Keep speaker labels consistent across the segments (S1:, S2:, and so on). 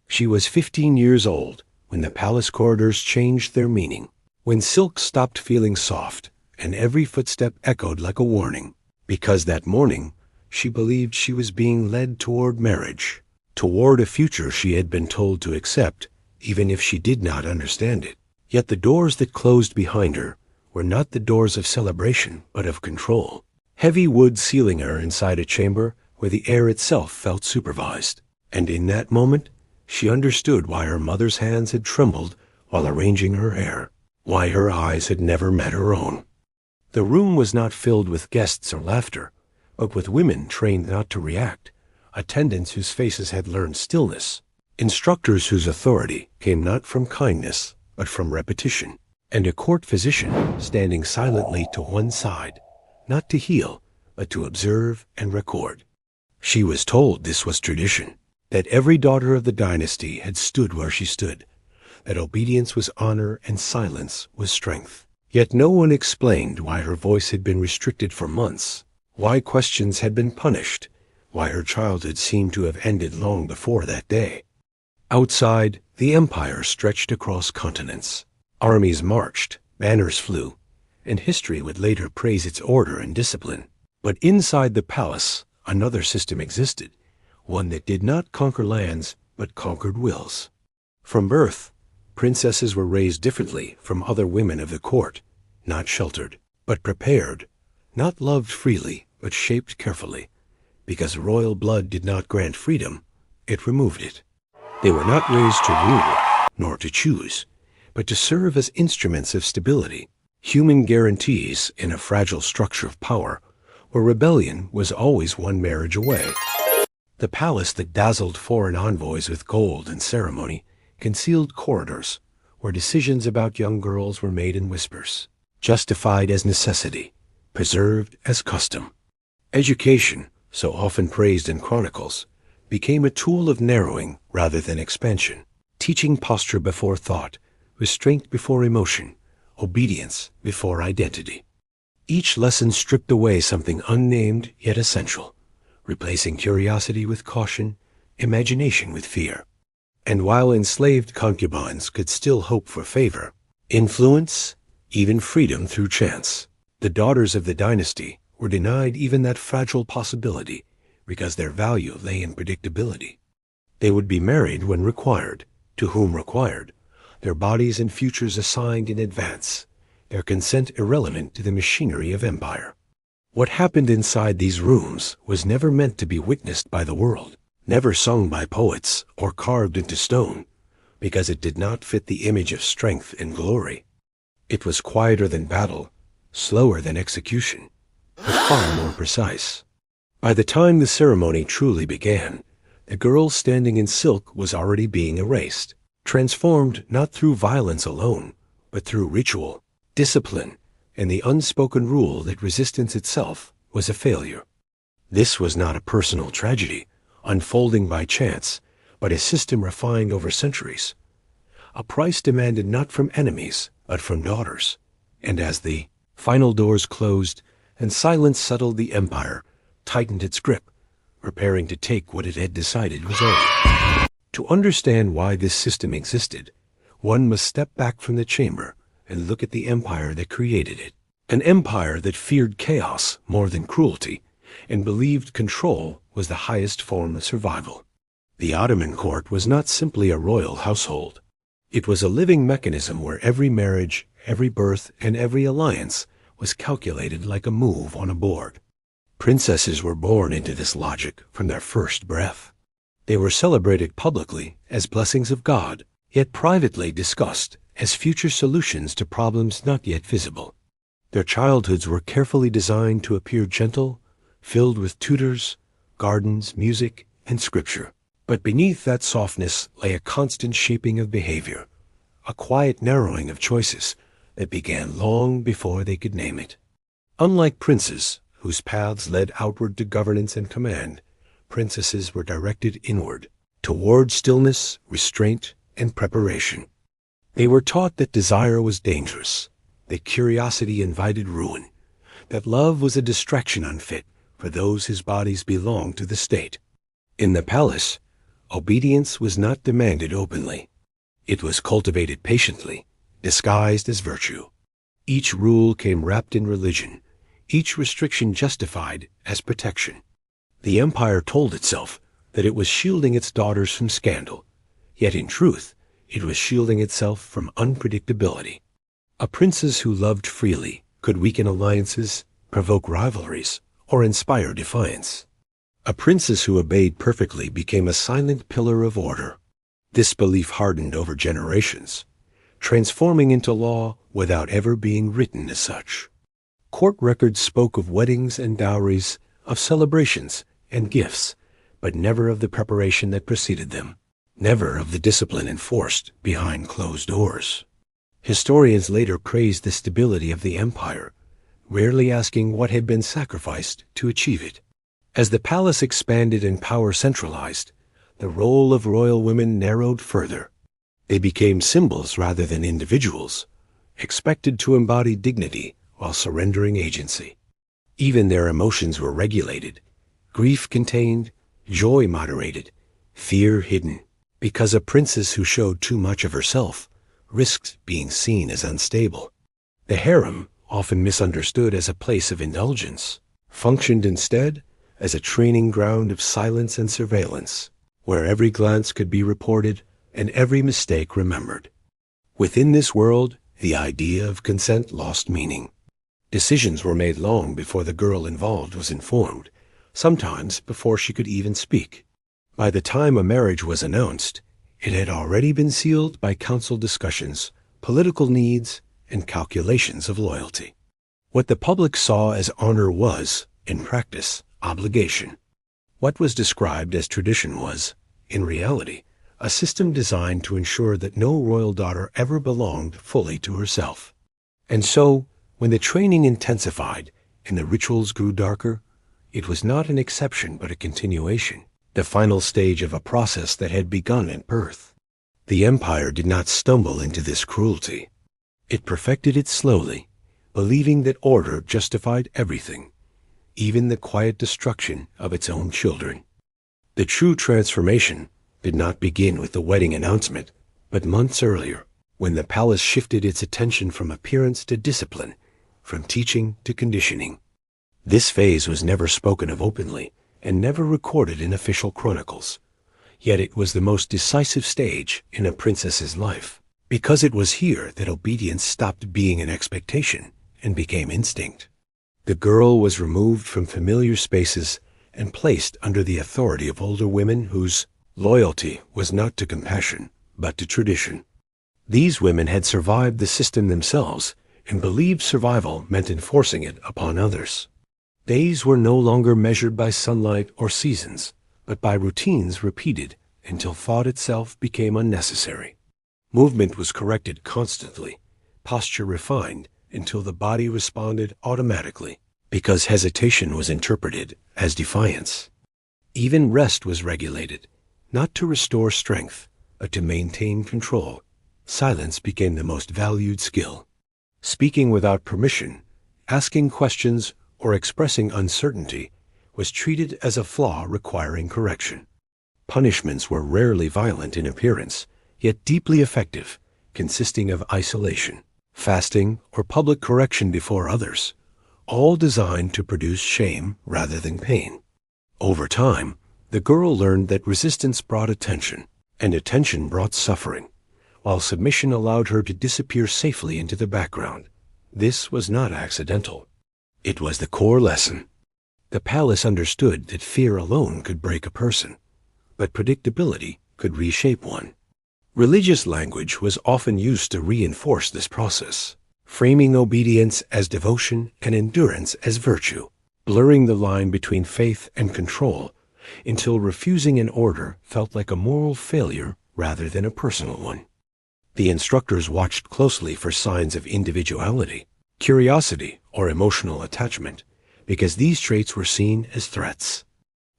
S1: She was 15 years old when the palace corridors changed their meaning, when silk stopped feeling soft and every footstep echoed like a warning, because that morning she believed she was being led toward marriage, toward a future she had been told to accept, even if she did not understand it. Yet the doors that closed behind her were not the doors of celebration, but of control. Heavy wood sealing her inside a chamber where the air itself felt supervised. And in that moment, she understood why her mother's hands had trembled while arranging her hair, why her eyes had never met her own. The room was not filled with guests or laughter, but with women trained not to react, attendants whose faces had learned stillness, instructors whose authority came not from kindness, but from repetition, and a court physician standing silently to one side, not to heal, but to observe and record. She was told this was tradition, that every daughter of the dynasty had stood where she stood, that obedience was honor and silence was strength. Yet no one explained why her voice had been restricted for months, why questions had been punished, why her childhood seemed to have ended long before that day. Outside, the empire stretched across continents. Armies marched, banners flew, and history would later praise its order and discipline. But inside the palace, another system existed, one that did not conquer lands, but conquered wills. From birth, princesses were raised differently from other women of the court, not sheltered, but prepared, not loved freely, but shaped carefully, because royal blood did not grant freedom, it removed it. They were not raised to rule, nor to choose, but to serve as instruments of stability, human guarantees in a fragile structure of power, where rebellion was always one marriage away. The palace that dazzled foreign envoys with gold and ceremony concealed corridors where decisions about young girls were made in whispers, justified as necessity, preserved as custom. Education, so often praised in chronicles, became a tool of narrowing rather than expansion, teaching posture before thought, restraint before emotion, obedience before identity. Each lesson stripped away something unnamed yet essential, replacing curiosity with caution, imagination with fear. And while enslaved concubines could still hope for favor, influence, even freedom through chance, the daughters of the dynasty were denied even that fragile possibility because their value lay in predictability. They would be married when required, to whom required, their bodies and futures assigned in advance, their consent irrelevant to the machinery of empire. What happened inside these rooms was never meant to be witnessed by the world, never sung by poets or carved into stone, because it did not fit the image of strength and glory. It was quieter than battle, slower than execution, but far more precise. By the time the ceremony truly began, the girl standing in silk was already being erased, transformed not through violence alone, but through ritual, discipline, and the unspoken rule that resistance itself was a failure. This was not a personal tragedy, unfolding by chance, but a system refined over centuries. A price demanded not from enemies, but from daughters. And as the final doors closed and silence settled, the empire tightened its grip, preparing to take what it had decided was owed. To understand why this system existed, one must step back from the chamber and look at the empire that created it. An empire that feared chaos more than cruelty and believed control was the highest form of survival. The Ottoman court was not simply a royal household. It was a living mechanism where every marriage, every birth, and every alliance was calculated like a move on a board. Princesses were born into this logic from their first breath. They were celebrated publicly as blessings of God, yet privately discussed as future solutions to problems not yet visible. Their childhoods were carefully designed to appear gentle, filled with tutors, gardens, music, and scripture. But beneath that softness lay a constant shaping of behavior, a quiet narrowing of choices that began long before they could name it. Unlike princes, whose paths led outward to governance and command, princesses were directed inward, toward stillness, restraint, and preparation. They were taught that desire was dangerous, that curiosity invited ruin, that love was a distraction unfit for those whose bodies belonged to the state. In the palace, Obedience was not demanded openly. It was cultivated patiently, disguised as virtue. Each rule came wrapped in religion, each restriction justified as protection. The empire told itself that it was shielding its daughters from scandal, yet in truth, it was shielding itself from unpredictability. A princess who loved freely could weaken alliances, provoke rivalries, or inspire defiance. A princess who obeyed perfectly became a silent pillar of order. This belief hardened over generations, transforming into law without ever being written as such. Court records spoke of weddings and dowries, of celebrations and gifts, but never of the preparation that preceded them, never of the discipline enforced behind closed doors. Historians later praised the stability of the empire, rarely asking what had been sacrificed to achieve it. As the palace expanded and power centralized, the role of royal women narrowed further. They became symbols rather than individuals, expected to embody dignity while surrendering agency. Even their emotions were regulated, grief contained, joy moderated, fear hidden, because a princess who showed too much of herself risked being seen as unstable. The harem, often misunderstood as a place of indulgence, functioned instead as a training ground of silence and surveillance, where every glance could be reported and every mistake remembered. Within this world, the idea of consent lost meaning. Decisions were made long before the girl involved was informed, sometimes before she could even speak. By the time a marriage was announced, it had already been sealed by council discussions, political needs, and calculations of loyalty. What the public saw as honor was, in practice, obligation. What was described as tradition was, in reality, a system designed to ensure that no royal daughter ever belonged fully to herself. And so, when the training intensified and the rituals grew darker, it was not an exception but a continuation, the final stage of a process that had begun at birth. The empire did not stumble into this cruelty. It perfected it slowly, believing that order justified everything, even the quiet destruction of its own children. The true transformation did not begin with the wedding announcement, but months earlier, when the palace shifted its attention from appearance to discipline, from teaching to conditioning. This phase was never spoken of openly and never recorded in official chronicles. Yet it was the most decisive stage in a princess's life, because it was here that obedience stopped being an expectation and became instinct. The girl was removed from familiar spaces and placed under the authority of older women whose loyalty was not to compassion, but to tradition. These women had survived the system themselves and believed survival meant enforcing it upon others. Days were no longer measured by sunlight or seasons, but by routines repeated until thought itself became unnecessary. Movement was corrected constantly, posture refined until the body responded automatically, because hesitation was interpreted as defiance. Even rest was regulated, not to restore strength, but to maintain control. Silence became the most valued skill. Speaking without permission, asking questions, or expressing uncertainty was treated as a flaw requiring correction. Punishments were rarely violent in appearance, yet deeply effective, consisting of isolation, fasting, or public correction before others, all designed to produce shame rather than pain. Over time, the girl learned that resistance brought attention, and attention brought suffering, while submission allowed her to disappear safely into the background. This was not accidental. It was the core lesson. The palace understood that fear alone could break a person, but predictability could reshape one. Religious language was often used to reinforce this process, framing obedience as devotion and endurance as virtue, blurring the line between faith and control until refusing an order felt like a moral failure rather than a personal one. The instructors watched closely for signs of individuality, curiosity, or emotional attachment, because these traits were seen as threats.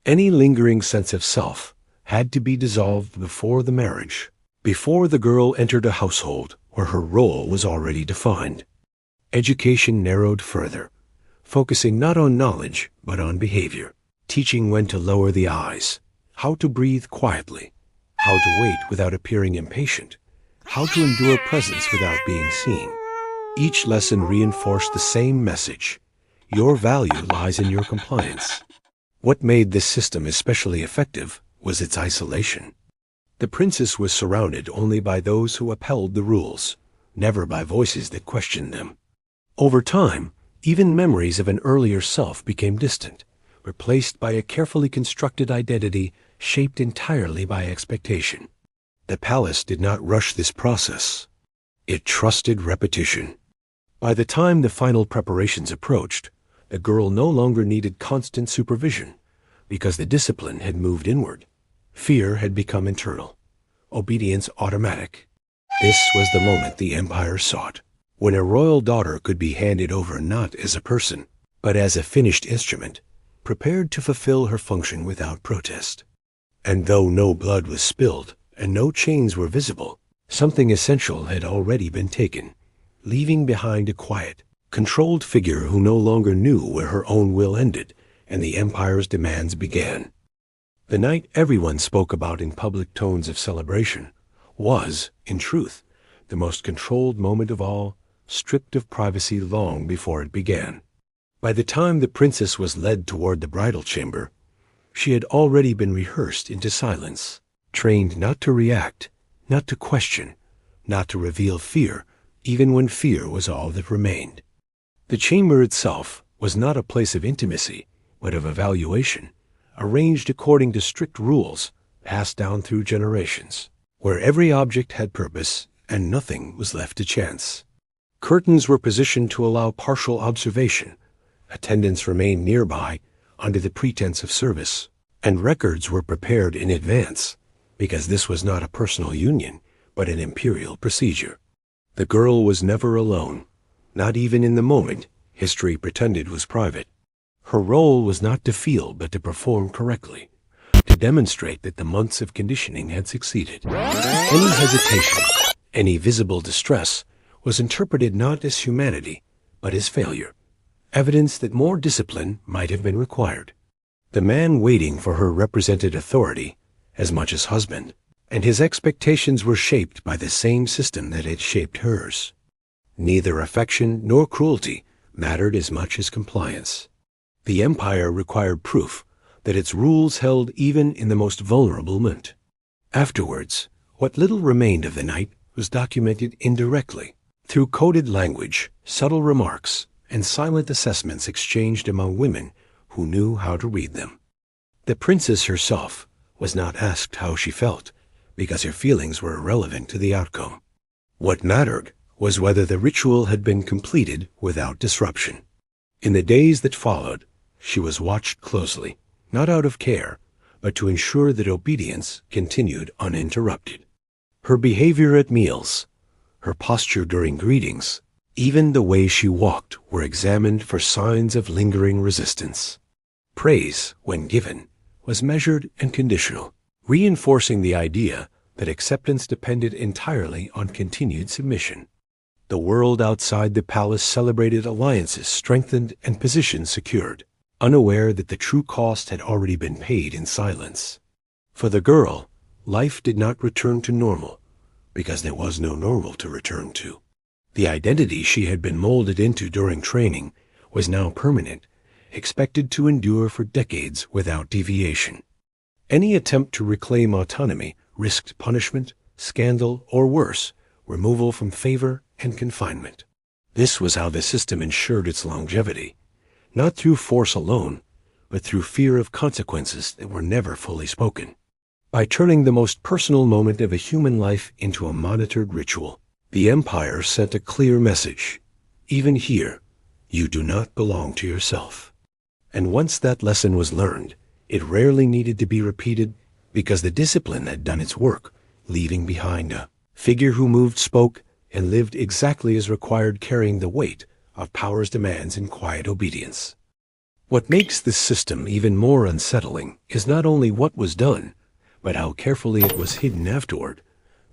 S1: Any lingering sense of self had to be dissolved before the marriage, before the girl entered a household where her role was already defined. Education narrowed further, focusing not on knowledge but on behavior, teaching when to lower the eyes, how to breathe quietly, how to wait without appearing impatient, how to endure presence without being seen. Each lesson reinforced the same message: your value lies in your compliance. What made this system especially effective was its isolation. The princess was surrounded only by those who upheld the rules, never by voices that questioned them. Over time, even memories of an earlier self became distant, replaced by a carefully constructed identity shaped entirely by expectation. The palace did not rush this process. It trusted repetition. By the time the final preparations approached, the girl no longer needed constant supervision, because the discipline had moved inward. Fear had become internal, obedience automatic. This was the moment the empire sought, when a royal daughter could be handed over not as a person, but as a finished instrument, prepared to fulfill her function without protest. And though no blood was spilled and no chains were visible, something essential had already been taken, leaving behind a quiet, controlled figure who no longer knew where her own will ended and the empire's demands began. The night everyone spoke about in public tones of celebration was, in truth, the most controlled moment of all, stripped of privacy long before it began. By the time the princess was led toward the bridal chamber, she had already been rehearsed into silence, trained not to react, not to question, not to reveal fear, even when fear was all that remained. The chamber itself was not a place of intimacy, but of evaluation, arranged according to strict rules passed down through generations, where every object had purpose and nothing was left to chance. Curtains were positioned to allow partial observation, attendants remained nearby under the pretense of service, and records were prepared in advance, because this was not a personal union, but an imperial procedure. The girl was never alone, not even in the moment history pretended was private. Her role was not to feel, but to perform correctly, to demonstrate that the months of conditioning had succeeded. Any hesitation, any visible distress, was interpreted not as humanity, but as failure, evidence that more discipline might have been required. The man waiting for her represented authority as much as husband, and his expectations were shaped by the same system that had shaped hers. Neither affection nor cruelty mattered as much as compliance. The empire required proof that its rules held even in the most vulnerable moment. Afterwards, what little remained of the night was documented indirectly, through coded language, subtle remarks, and silent assessments exchanged among women who knew how to read them. The princess herself was not asked how she felt, because her feelings were irrelevant to the outcome. What mattered was whether the ritual had been completed without disruption. In the days that followed, she was watched closely, not out of care, but to ensure that obedience continued uninterrupted. Her behavior at meals, her posture during greetings, even the way she walked were examined for signs of lingering resistance. Praise, when given, was measured and conditional, reinforcing the idea that acceptance depended entirely on continued submission. The world outside the palace celebrated alliances strengthened and positions secured, unaware that the true cost had already been paid in silence. For the girl, life did not return to normal, because there was no normal to return to. The identity she had been molded into during training was now permanent, expected to endure for decades without deviation. Any attempt to reclaim autonomy risked punishment, scandal, or worse, removal from favor and confinement. This was how the system ensured its longevity, not through force alone, but through fear of consequences that were never fully spoken. By turning the most personal moment of a human life into a monitored ritual, the empire sent a clear message: even here, you do not belong to yourself. And once that lesson was learned, it rarely needed to be repeated, because the discipline had done its work, leaving behind a figure who moved, spoke, and lived exactly as required, carrying the weight of power's demands in quiet obedience. What makes this system even more unsettling is not only what was done, but how carefully it was hidden afterward,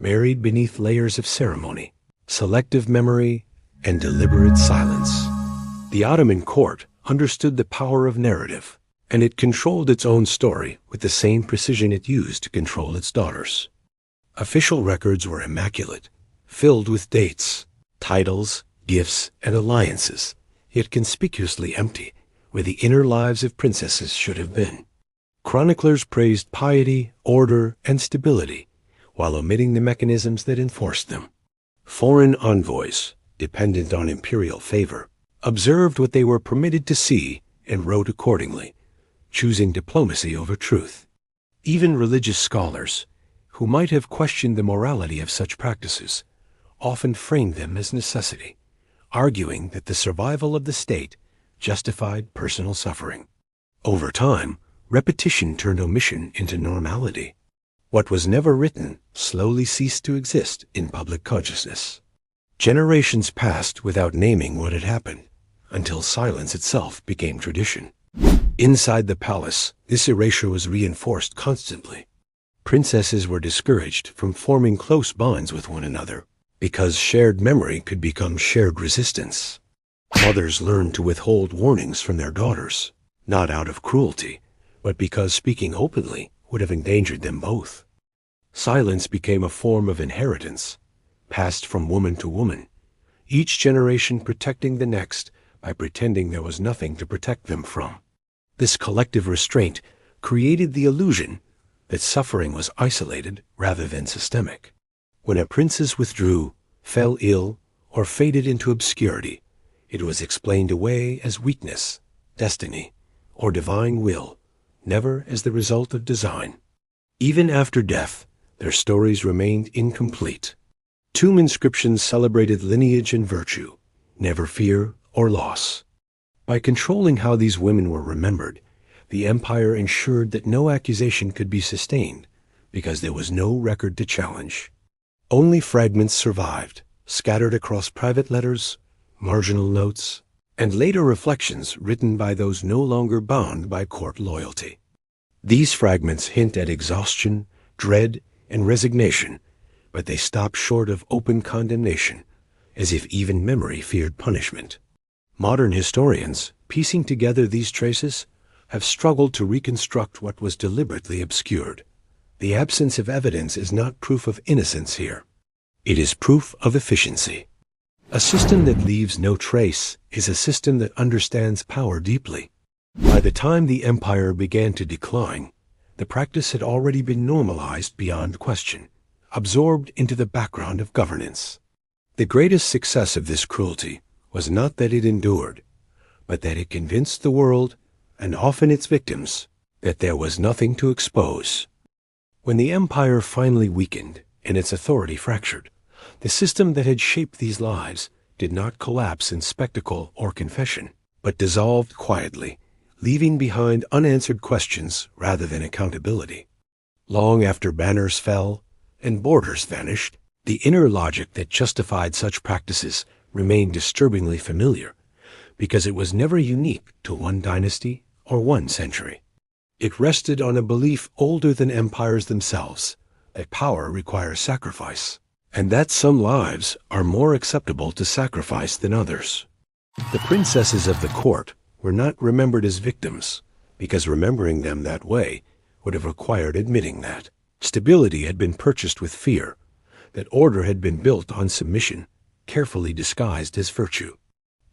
S1: buried beneath layers of ceremony, selective memory, and deliberate silence. The Ottoman court understood the power of narrative, and it controlled its own story with the same precision it used to control its daughters. Official records were immaculate, filled with dates, titles, gifts, and alliances, yet conspicuously empty where the inner lives of princesses should have been. Chroniclers praised piety, order, and stability, while omitting the mechanisms that enforced them. Foreign envoys, dependent on imperial favor, observed what they were permitted to see and wrote accordingly, choosing diplomacy over truth. Even religious scholars, who might have questioned the morality of such practices, often framed them as necessity, arguing that the survival of the state justified personal suffering. Over time, repetition turned omission into normality. What was never written slowly ceased to exist in public consciousness. Generations passed without naming what had happened, until silence itself became tradition. Inside the palace, this erasure was reinforced constantly. Princesses were discouraged from forming close bonds with one another, because shared memory could become shared resistance. Mothers learned to withhold warnings from their daughters, not out of cruelty, but because speaking openly would have endangered them both. Silence became a form of inheritance, passed from woman to woman, each generation protecting the next by pretending there was nothing to protect them from. This collective restraint created the illusion that suffering was isolated rather than systemic. When a princess withdrew, fell ill, or faded into obscurity, it was explained away as weakness, destiny, or divine will, never as the result of design. Even after death, their stories remained incomplete. Tomb inscriptions celebrated lineage and virtue, never fear or loss. By controlling how these women were remembered, the empire ensured that no accusation could be sustained because there was no record to challenge. Only fragments survived, scattered across private letters, marginal notes, and later reflections written by those no longer bound by court loyalty. These fragments hint at exhaustion, dread, and resignation, but they stop short of open condemnation, as if even memory feared punishment. Modern historians, piecing together these traces, have struggled to reconstruct what was deliberately obscured. The absence of evidence is not proof of innocence here. It is proof of efficiency. A system that leaves no trace is a system that understands power deeply. By the time the empire began to decline, the practice had already been normalized beyond question, absorbed into the background of governance. The greatest success of this cruelty was not that it endured, but that it convinced the world, and often its victims, that there was nothing to expose. When the empire finally weakened and its authority fractured, the system that had shaped these lives did not collapse in spectacle or confession, but dissolved quietly, leaving behind unanswered questions rather than accountability. Long after banners fell and borders vanished, the inner logic that justified such practices remained disturbingly familiar, because it was never unique to one dynasty or one century. It rested on a belief older than empires themselves, that power requires sacrifice, and that some lives are more acceptable to sacrifice than others. The princesses of the court were not remembered as victims, because remembering them that way would have required admitting that stability had been purchased with fear, that order had been built on submission, carefully disguised as virtue.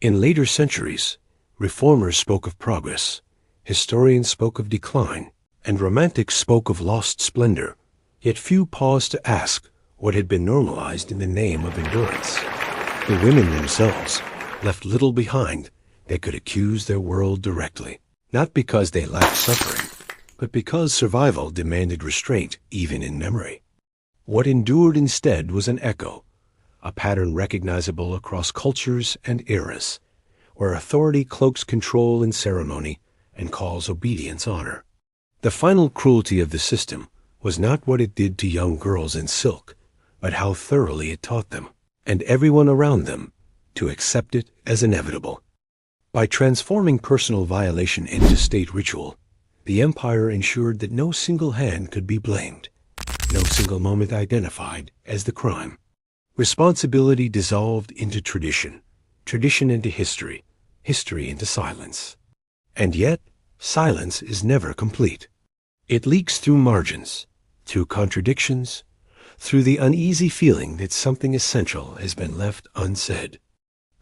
S1: In later centuries, reformers spoke of progress, historians spoke of decline, and romantics spoke of lost splendor, yet few paused to ask what had been normalized in the name of endurance. The women themselves left little behind that could accuse their world directly, not because they lacked suffering, but because survival demanded restraint even in memory. What endured instead was an echo, a pattern recognizable across cultures and eras, where authority cloaks control in ceremony and calls obedience honor. The final cruelty of the system was not what it did to young girls in silk, but how thoroughly it taught them, and everyone around them, to accept it as inevitable. By transforming personal violation into state ritual, the empire ensured that no single hand could be blamed, no single moment identified as the crime. Responsibility dissolved into tradition, tradition into history, history into silence. And yet, silence is never complete. It leaks through margins, through contradictions, through the uneasy feeling that something essential has been left unsaid.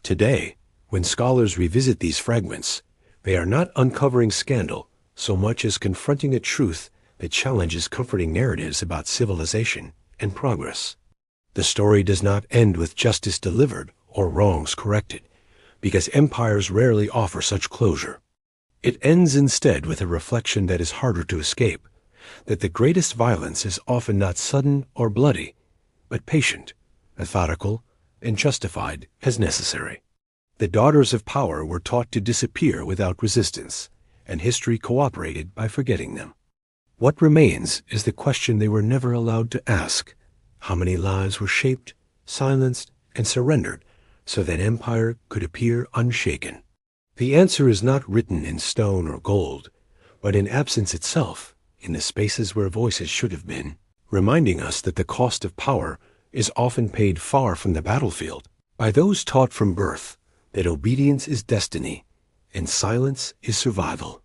S1: Today, when scholars revisit these fragments, they are not uncovering scandal so much as confronting a truth that challenges comforting narratives about civilization and progress. The story does not end with justice delivered or wrongs corrected, because empires rarely offer such closure. It ends instead with a reflection that is harder to escape, that the greatest violence is often not sudden or bloody, but patient, methodical, and justified as necessary. The daughters of power were taught to disappear without resistance, and history cooperated by forgetting them. What remains is the question they were never allowed to ask: how many lives were shaped, silenced, and surrendered so that empire could appear unshaken? The answer is not written in stone or gold, but in absence itself, in the spaces where voices should have been, reminding us that the cost of power is often paid far from the battlefield by those taught from birth that obedience is destiny and silence is survival.